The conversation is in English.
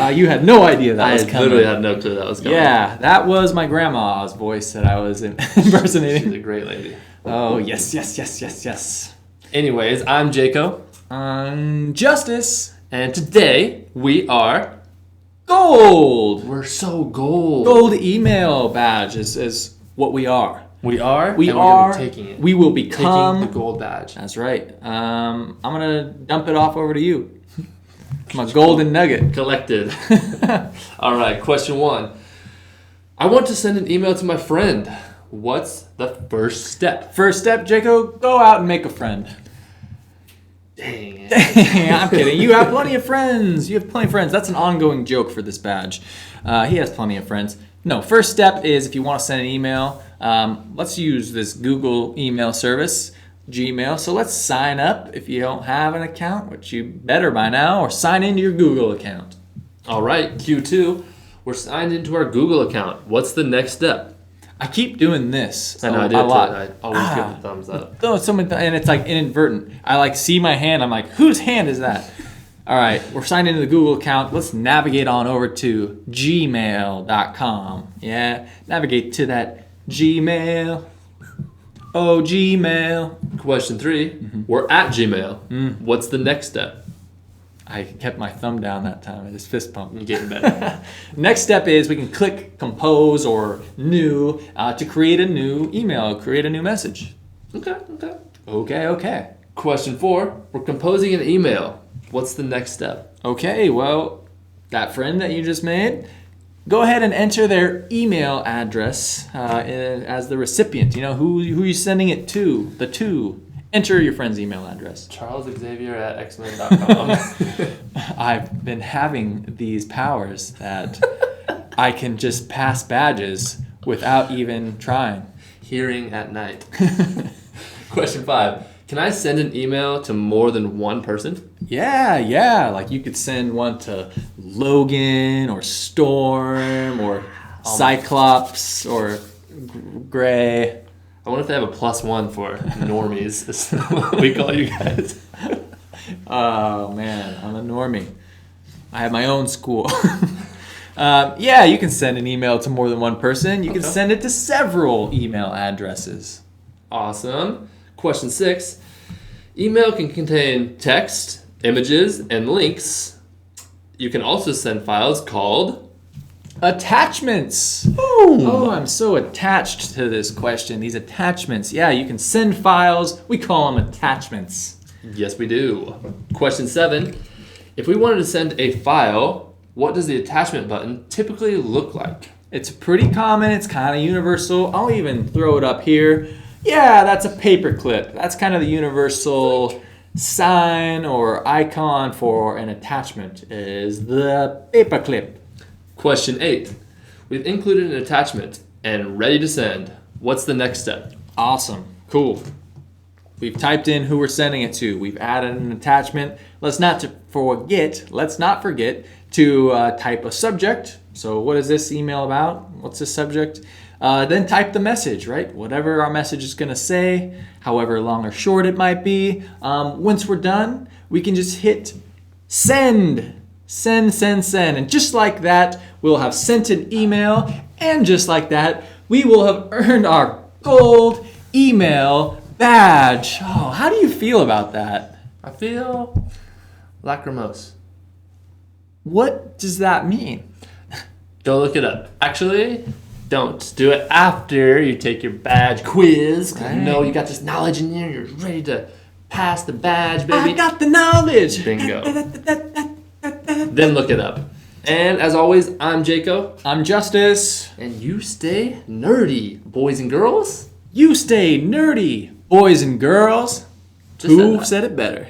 You had no idea that was coming. I literally had no clue that was coming. Yeah, that was my grandma's voice that I was impersonating. She's a great lady. Oh, yes. Anyways, I'm Jaco. I'm Justice. And today we are Gold. We're so gold. Gold email badge is what we are. We are. We and are. We're gonna be taking it. We will become taking the gold badge. That's right. I'm gonna dump it off over to you. My golden nugget. Collected. All right. Question 1. I want to send an email to my friend. What's the first step? First step, Jaco, go out and make a friend. Dang it. I'm kidding. You have plenty of friends. You have plenty of friends. That's an ongoing joke for this badge. He has plenty of friends. No, first step is if you want to send an email, let's use this Google email service, Gmail. So let's sign up if you don't have an account, which you better by now, or sign into your Google account. All right. Q2. We're signed into our Google account. What's the next step? I keep doing this I know I a do too. lot. I always give the thumbs up. Oh, and it's like inadvertent. I like see my hand. I'm like, whose hand is that? All right, we're signed into the Google account. Let's navigate on over to gmail.com. Yeah, navigate to that Gmail. Oh, Gmail. Question 3. We're at Gmail. What's the next step? I kept my thumb down that time. I just fist pumped. You're getting better. Next step is we can click compose or new to create a new email, create a new message. Okay. Question 4. We're composing an email. What's the next step? Okay, well, that friend that you just made, go ahead and enter their email address as the recipient. You know, who you're sending it to, the to. Enter your friend's email address. CharlesXavier@xmen.com. I've been having these powers that I can just pass badges without even trying. Hearing at night. Question 5. Can I send an email to more than one person? Yeah. Like you could send one to Logan or Storm or Cyclops or Gray. I wonder if they have a +1 for normies. Is what we call you guys. Oh man, I'm a normie. I have my own school. Yeah, you can send an email to more than one person. You can send it to several email addresses. Awesome. Question 6. Email can contain text, images, and links. You can also send files called attachments. Boom. Oh, I'm so attached to this question. These attachments. Yeah, you can send files. We call them attachments. Yes, we do. Question 7. If we wanted to send a file, what does the attachment button typically look like? It's pretty common. It's kind of universal. I'll even throw it up here. Yeah, that's a paperclip. That's kind of the universal sign or icon for an attachment is the paperclip. Question 8. We've included an attachment and ready to send. What's the next step? Awesome. Cool. We've typed in who we're sending it to. We've added an attachment. Let's not forget to type a subject. So what is this email about? What's the subject? Then type the message, right? Whatever our message is going to say, however long or short it might be. Once we're done, we can just hit send. Send. And just like that, we'll have sent an email. And just like that, we will have earned our gold email badge. Oh, how do you feel about that? I feel lacrimose. What does that mean? Go look it up. Actually, don't do it after you take your badge quiz. 'Cause you know you got this knowledge in you. You're ready to pass the badge, baby. I got the knowledge. Bingo. Then look it up. And as always, I'm Jaco. I'm Justice. And you stay nerdy, boys and girls. You stay nerdy, boys and girls. Just Who said it better?